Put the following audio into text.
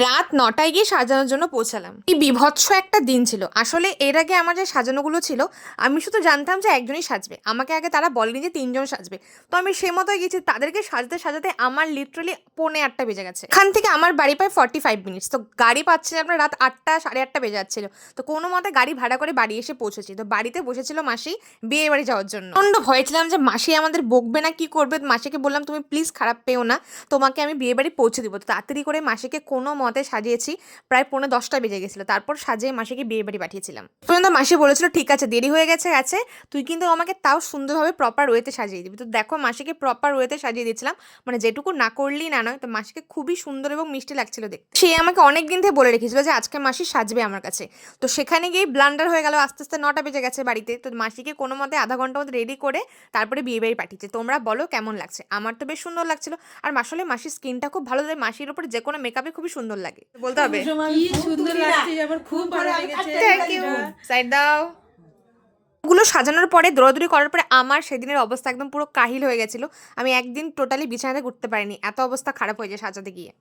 রাত 9টায় গিয়ে সাজানোর জন্য পৌঁছালাম। এই বীভৎস একটা দিন ছিল। আসলে এর আগে আমার যে সাজানোগুলো ছিল, আমি শুধু জানতাম যে একজনই সাজবে। আমাকে আগে তারা বলেনি যে 3 জন সাজবে। তো আমি সে মতোই গেছি। তাদেরকে সাজতে সাজাতে আমার লিটারালি 8:45 বেজে গেছে। এখান থেকে আমার বাড়ি প্রায় 45 মিনিটস। তো গাড়ি পাচ্ছিলাম না, রাত 8টা 8:30 বেজে যাচ্ছিল। তো কোনো মতে গাড়ি ভাড়া করে বাড়ি এসে পৌঁছেছি। তো বাড়িতে বসেছিল মাসি বিয়ে বাড়ি যাওয়ার জন্য। প্রচণ্ড ভয় ছিলাম যে মাসি আমাদের বকবে না কি করবে। মাসিকে বললাম তুমি প্লিজ খারাপ পেও না, তোমাকে আমি বিয়ে বাড়ি পৌঁছে দিব। তো তাড়াতাড়ি করে মাসিকে কোনো মতে সাজিয়েছি। প্রায় 9:45 বেজে গেছিলো। তারপর সাজিয়ে মাসিকে বিয়ে বাড়ি পাঠিয়েছিলাম। পর্যন্ত মাসি বলেছিল ঠিক আছে, দেরি হয়ে গেছে গেছে, তুই কিন্তু আমাকে তাও সুন্দরভাবে প্রপার ওয়েতে সাজিয়ে দিবি। তো দেখো মাসিকে প্রপার ওয়েতে সাজিয়ে দিয়েছিলাম, মানে যেটুকু না করলেই না নয়। তো মাসিকে খুবই সুন্দর এবং মিষ্টি লাগছিল দেখতে। সে আমাকে অনেক দিন থেকে বলে রেখেছিল যে আজকে মাসি সাজবে আমার কাছে। তো সেখানে গিয়ে ব্লান্ডার হয়ে গেল, আস্তে আস্তে 9টা বেজে গেছে বাড়িতে। তো মাসিকে কোনো মতে আধা ঘন্টার মধ্যে রেডি করে তারপরে বিয়ে বাড়ি পাঠিয়েছে। তোমরা বলো কেমন লাগছে? আমার তো বেশ সুন্দর লাগছিল। আর আসলে মাসির স্কিনটা খুব ভালো, তাই মাসির উপরে যে কোনো মেকআপে খুবই সুন্দর লাগে বলতে হবে। কি সুন্দর লাগছে, আমার খুব ভালো লেগেছে। Thank you. সাইড দাও। ওগুলো সাজানোর পরে দৌড়াদৌড়ি করার পরে আমার সেদিনের অবস্থা একদম পুরো কাহিল হয়ে গেছিলো। আমি একদিন টোটালি বিছানাতে উঠতে পারিনি, এত অবস্থা খারাপ হয়ে যায় সাজাতে গিয়ে।